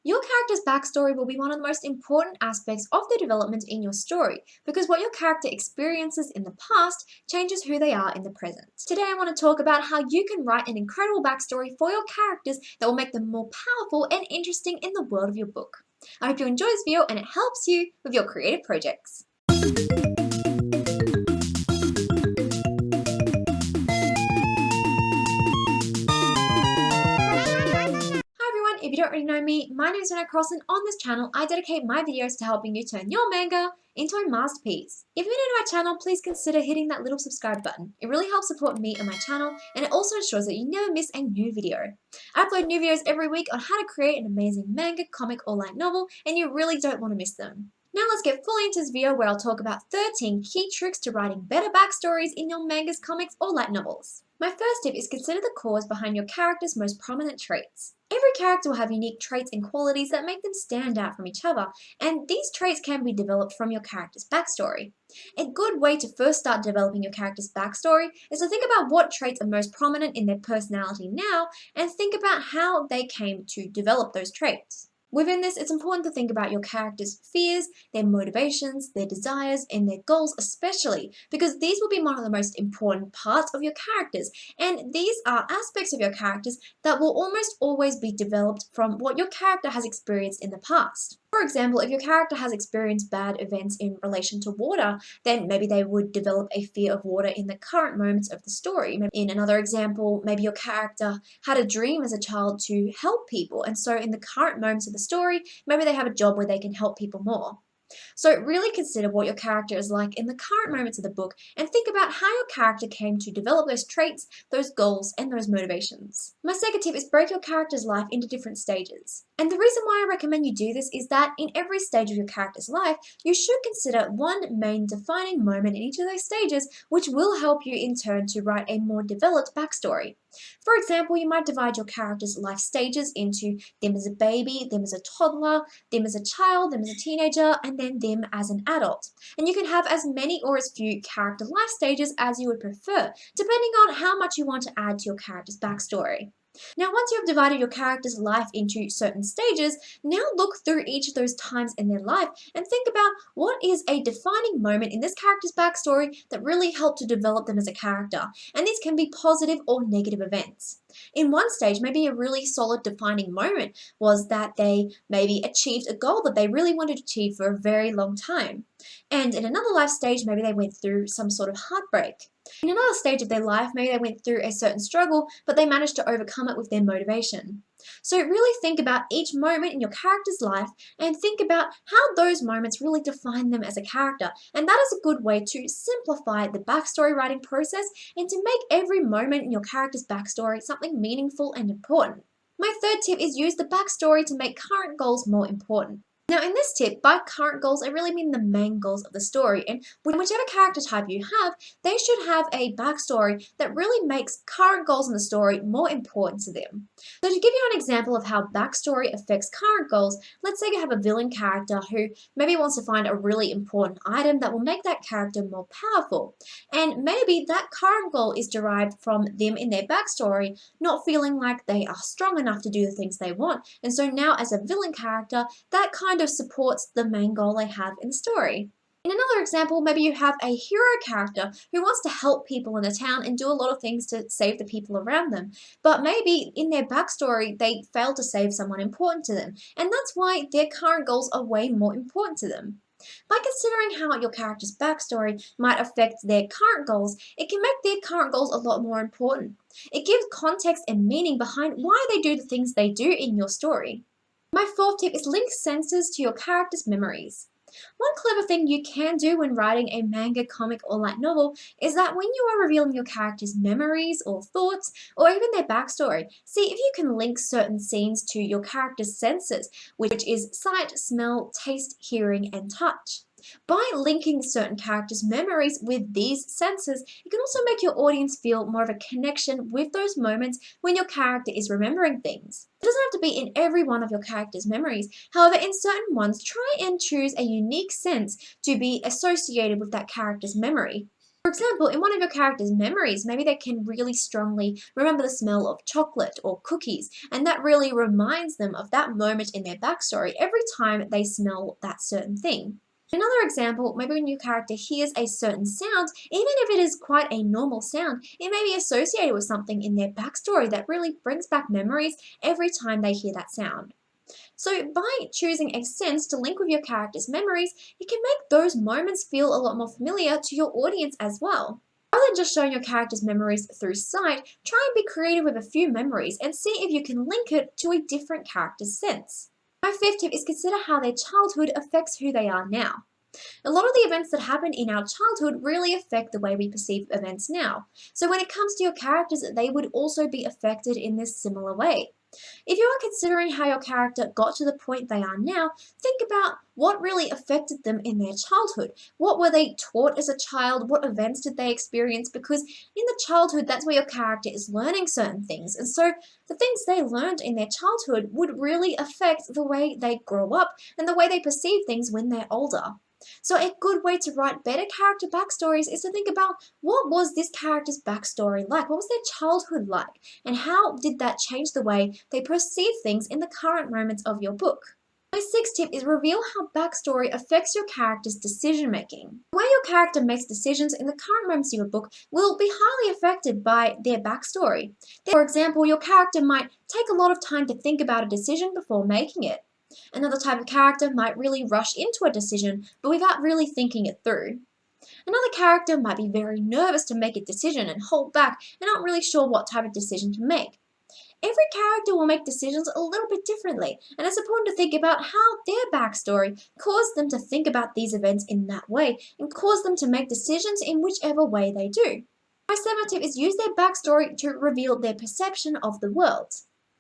Your character's backstory will be one of the most important aspects of the development in your story because what your character experiences in the past changes who they are in the present. Today I want to talk about how you can write an incredible backstory for your characters that will make them more powerful and interesting in the world of your book. I hope you enjoy this video and it helps you with your creative projects. If you don't already know me, my name is Manga, and on this channel I dedicate my videos to helping you turn your manga into a masterpiece. If you're new to my channel, please consider hitting that little subscribe button. It really helps support me and my channel, and it also ensures that you never miss a new video. I upload new videos every week on how to create an amazing manga, comic, or light novel, and you really don't want to miss them. Now let's get fully into this video where I'll talk about 13 key tricks to writing better backstories in your mangas, comics, or light novels. My first tip is consider the cause behind your character's most prominent traits. Every character will have unique traits and qualities that make them stand out from each other, and these traits can be developed from your character's backstory. A good way to first start developing your character's backstory is to think about what traits are most prominent in their personality now, and think about how they came to develop those traits. Within this, it's important to think about your character's fears, their motivations, their desires, and their goals especially, because these will be one of the most important parts of your characters, and these are aspects of your characters that will almost always be developed from what your character has experienced in the past. For example, if your character has experienced bad events in relation to water, then maybe they would develop a fear of water in the current moments of the story. In another example, maybe your character had a dream as a child to help people, and so in the current moments of the story, maybe they have a job where they can help people more. So really consider what your character is like in the current moments of the book and think about how your character came to develop those traits, those goals, and those motivations. My second tip is break your character's life into different stages. And the reason why I recommend you do this is that in every stage of your character's life, you should consider one main defining moment in each of those stages, which will help you in turn to write a more developed backstory. For example, you might divide your character's life stages into them as a baby, them as a toddler, them as a child, them as a teenager, and then them as an adult. And you can have as many or as few character life stages as you would prefer, depending on how much you want to add to your character's backstory. Now, once you have divided your character's life into certain stages, now look through each of those times in their life and think about what is a defining moment in this character's backstory that really helped to develop them as a character. And these can be positive or negative events. In one stage, maybe a really solid defining moment was that they maybe achieved a goal that they really wanted to achieve for a very long time. And in another life stage, maybe they went through some sort of heartbreak. In another stage of their life, maybe they went through a certain struggle, but they managed to overcome it with their motivation. So really think about each moment in your character's life and think about how those moments really define them as a character. And that is a good way to simplify the backstory writing process and to make every moment in your character's backstory something meaningful and important. My third tip is use the backstory to make current goals more important. Now in this tip, by current goals, I really mean the main goals of the story, and whichever character type you have, they should have a backstory that really makes current goals in the story more important to them. So to give you an example of how backstory affects current goals, let's say you have a villain character who maybe wants to find a really important item that will make that character more powerful, and maybe that current goal is derived from them in their backstory not feeling like they are strong enough to do the things they want, and so now as a villain character, that kind of supports the main goal they have in the story. In another example, maybe you have a hero character who wants to help people in a town and do a lot of things to save the people around them, but maybe in their backstory they failed to save someone important to them, and that's why their current goals are way more important to them. By considering how your character's backstory might affect their current goals, it can make their current goals a lot more important. It gives context and meaning behind why they do the things they do in your story. My fourth tip is link senses to your character's memories. One clever thing you can do when writing a manga, comic, or light novel is that when you are revealing your character's memories or thoughts, or even their backstory, see if you can link certain scenes to your character's senses, which is sight, smell, taste, hearing, and touch. By linking certain characters' memories with these senses, you can also make your audience feel more of a connection with those moments when your character is remembering things. It doesn't have to be in every one of your character's memories. However, in certain ones, try and choose a unique sense to be associated with that character's memory. For example, in one of your character's memories, maybe they can really strongly remember the smell of chocolate or cookies, and that really reminds them of that moment in their backstory every time they smell that certain thing. Another example, maybe when your character hears a certain sound, even if it is quite a normal sound, it may be associated with something in their backstory that really brings back memories every time they hear that sound. So by choosing a sense to link with your character's memories, it can make those moments feel a lot more familiar to your audience as well. Rather than just showing your character's memories through sight, try and be creative with a few memories and see if you can link it to a different character's sense. My fifth tip is consider how their childhood affects who they are now. A lot of the events that happen in our childhood really affect the way we perceive events now. So when it comes to your characters, they would also be affected in this similar way. If you are considering how your character got to the point they are now, think about what really affected them in their childhood. What were they taught as a child? What events did they experience? Because in the childhood, that's where your character is learning certain things. And so the things they learned in their childhood would really affect the way they grow up and the way they perceive things when they're older. So a good way to write better character backstories is to think about what was this character's backstory like? What was their childhood like? And how did that change the way they perceive things in the current moments of your book? My sixth tip is reveal how backstory affects your character's decision making. The way your character makes decisions in the current moments of your book will be highly affected by their backstory. For example, your character might take a lot of time to think about a decision before making it. Another type of character might really rush into a decision, but without really thinking it through. Another character might be very nervous to make a decision and hold back and not really sure what type of decision to make. Every character will make decisions a little bit differently, and it's important to think about how their backstory caused them to think about these events in that way and caused them to make decisions in whichever way they do. My seventh tip is use their backstory to reveal their perception of the world.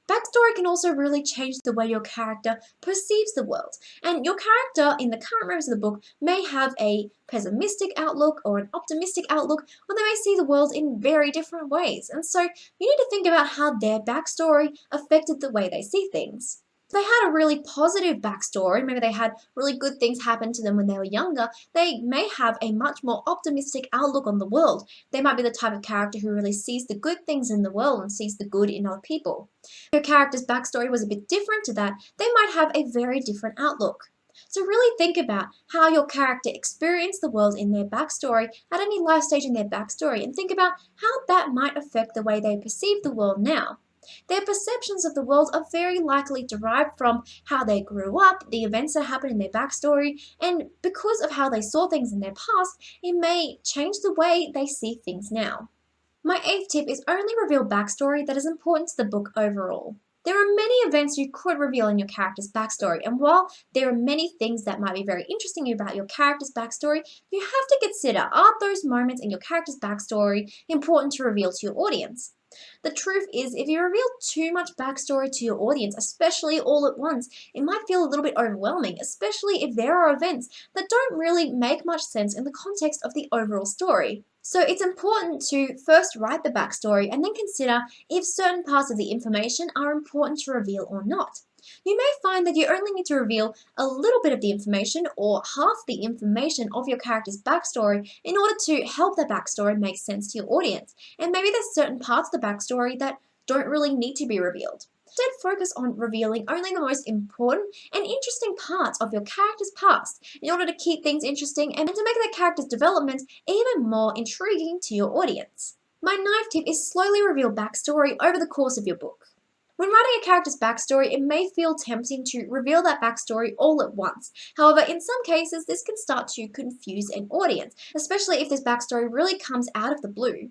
Backstory can also really change the way your character perceives the world, and your character in the current moments of the book may have a pessimistic outlook or an optimistic outlook, or they may see the world in very different ways, and so you need to think about how their backstory affected the way they see things. If they had a really positive backstory, maybe they had really good things happen to them when they were younger, they may have a much more optimistic outlook on the world. They might be the type of character who really sees the good things in the world and sees the good in other people. If your character's backstory was a bit different to that, they might have a very different outlook. So really think about how your character experienced the world in their backstory at any life stage in their backstory, and think about how that might affect the way they perceive the world now. Their perceptions of the world are very likely derived from how they grew up, the events that happened in their backstory, and because of how they saw things in their past, it may change the way they see things now. My eighth tip is only reveal backstory that is important to the book overall. There are many events you could reveal in your character's backstory, and while there are many things that might be very interesting about your character's backstory, you have to consider, are those moments in your character's backstory important to reveal to your audience? The truth is, if you reveal too much backstory to your audience, especially all at once, it might feel a little bit overwhelming, especially if there are events that don't really make much sense in the context of the overall story. So it's important to first write the backstory and then consider if certain parts of the information are important to reveal or not. You may find that you only need to reveal a little bit of the information or half the information of your character's backstory in order to help that backstory make sense to your audience. And maybe there's certain parts of the backstory that don't really need to be revealed. Instead, focus on revealing only the most important and interesting parts of your character's past in order to keep things interesting and to make the character's development even more intriguing to your audience. My ninth tip is slowly reveal backstory over the course of your book. When writing a character's backstory, it may feel tempting to reveal that backstory all at once. However, in some cases, this can start to confuse an audience, especially if this backstory really comes out of the blue.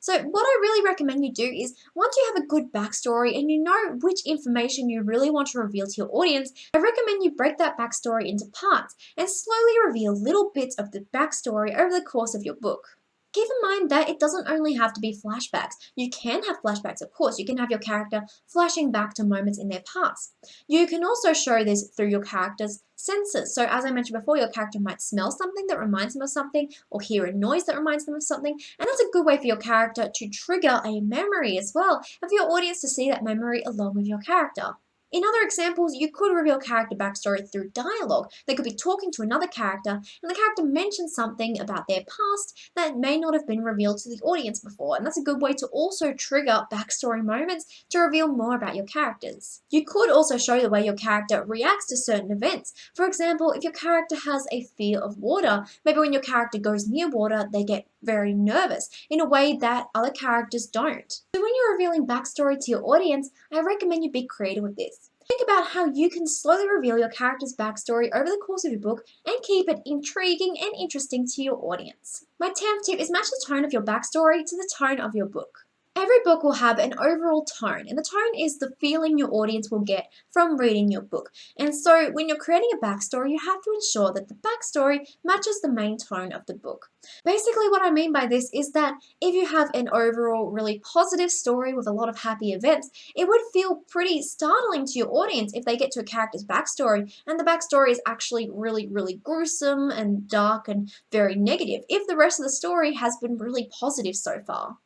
So what I really recommend you do is, once you have a good backstory and you know which information you really want to reveal to your audience, I recommend you break that backstory into parts and slowly reveal little bits of the backstory over the course of your book. Keep in mind that it doesn't only have to be flashbacks. You can have flashbacks, of course. You can have your character flashing back to moments in their past. You can also show this through your character's senses. So as I mentioned before, your character might smell something that reminds them of something or hear a noise that reminds them of something. And that's a good way for your character to trigger a memory as well, and for your audience to see that memory along with your character. In other examples, you could reveal character backstory through dialogue. They could be talking to another character, and the character mentions something about their past that may not have been revealed to the audience before, and that's a good way to also trigger backstory moments to reveal more about your characters. You could also show the way your character reacts to certain events. For example, if your character has a fear of water, maybe when your character goes near water, they get very nervous in a way that other characters don't. So when you're revealing backstory to your audience, I recommend you be creative with this. Think about how you can slowly reveal your character's backstory over the course of your book and keep it intriguing and interesting to your audience. My 10th tip is match the tone of your backstory to the tone of your book. Every book will have an overall tone, and the tone is the feeling your audience will get from reading your book. And so when you're creating a backstory, you have to ensure that the backstory matches the main tone of the book. Basically, what I mean by this is that if you have an overall really positive story with a lot of happy events, it would feel pretty startling to your audience if they get to a character's backstory and the backstory is actually really gruesome and dark and very negative, if the rest of the story has been really positive so far.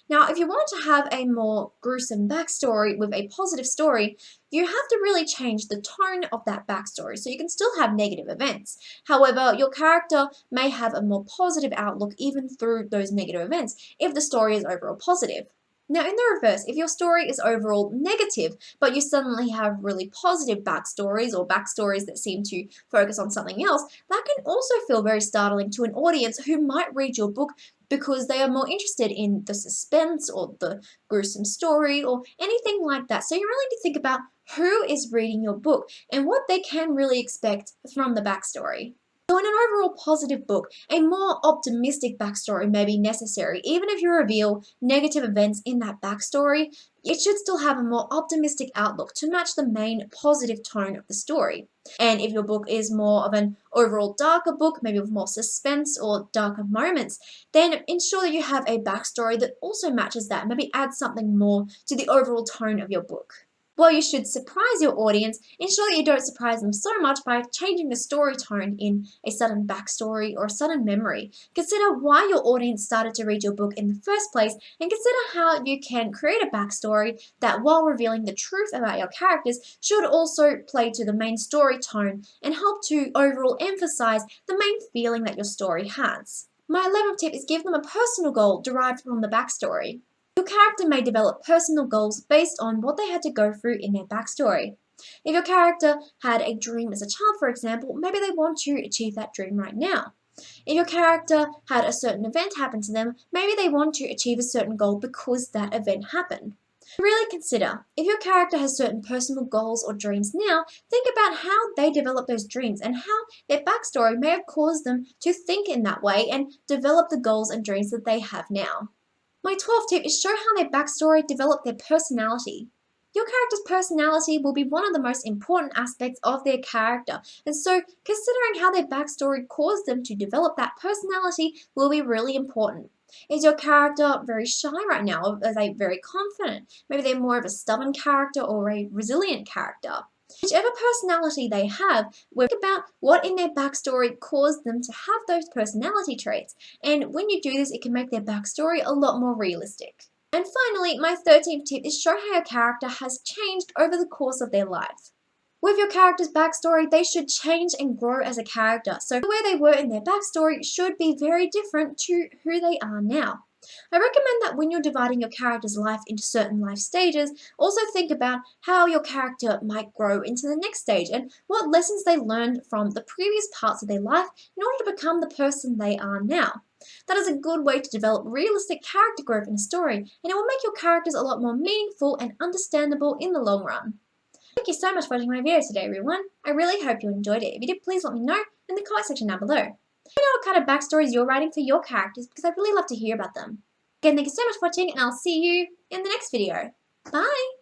Now, if you want to have a more gruesome backstory with a positive story, you have to really change the tone of that backstory so you can still have negative events. However, your character may have a more positive outlook even through those negative events if the story is overall positive. Now, in the reverse, if your story is overall negative, but you suddenly have really positive backstories or backstories that seem to focus on something else, that can also feel very startling to an audience who might read your book because they are more interested in the suspense or the gruesome story or anything like that. So you really need to think about who is reading your book and what they can really expect from the backstory. So in an overall positive book, a more optimistic backstory may be necessary. Even if you reveal negative events in that backstory, it should still have a more optimistic outlook to match the main positive tone of the story. And if your book is more of an overall darker book, maybe with more suspense or darker moments, then ensure that you have a backstory that also matches that, maybe add something more to the overall tone of your book. While you should surprise your audience, ensure that you don't surprise them so much by changing the story tone in a sudden backstory or a sudden memory. Consider why your audience started to read your book in the first place, and consider how you can create a backstory that, while revealing the truth about your characters, should also play to the main story tone and help to overall emphasize the main feeling that your story has. My 11th tip is give them a personal goal derived from the backstory. Your character may develop personal goals based on what they had to go through in their backstory. If your character had a dream as a child, for example, maybe they want to achieve that dream right now. If your character had a certain event happen to them, maybe they want to achieve a certain goal because that event happened. Really consider, if your character has certain personal goals or dreams now, think about how they developed those dreams and how their backstory may have caused them to think in that way and develop the goals and dreams that they have now. My 12th tip is show how their backstory developed their personality. Your character's personality will be one of the most important aspects of their character, and so considering how their backstory caused them to develop that personality will be really important. Is your character very shy right now, or are they very confident? Maybe they're more of a stubborn character or a resilient character. Whichever personality they have, think about what in their backstory caused them to have those personality traits. And when you do this, it can make their backstory a lot more realistic. And finally, my 13th tip is show how your character has changed over the course of their life. With your character's backstory, they should change and grow as a character. So where they were in their backstory should be very different to who they are now. I recommend that when you're dividing your character's life into certain life stages, also think about how your character might grow into the next stage and what lessons they learned from the previous parts of their life in order to become the person they are now. That is a good way to develop realistic character growth in a story, and it will make your characters a lot more meaningful and understandable in the long run. Thank you so much for watching my video today, everyone. I really hope you enjoyed it. If you did, please let me know in the comment section down below. Let me know what kind of backstories you're writing for your characters because I'd really love to hear about them. Again, thank you so much for watching, and I'll see you in the next video. Bye!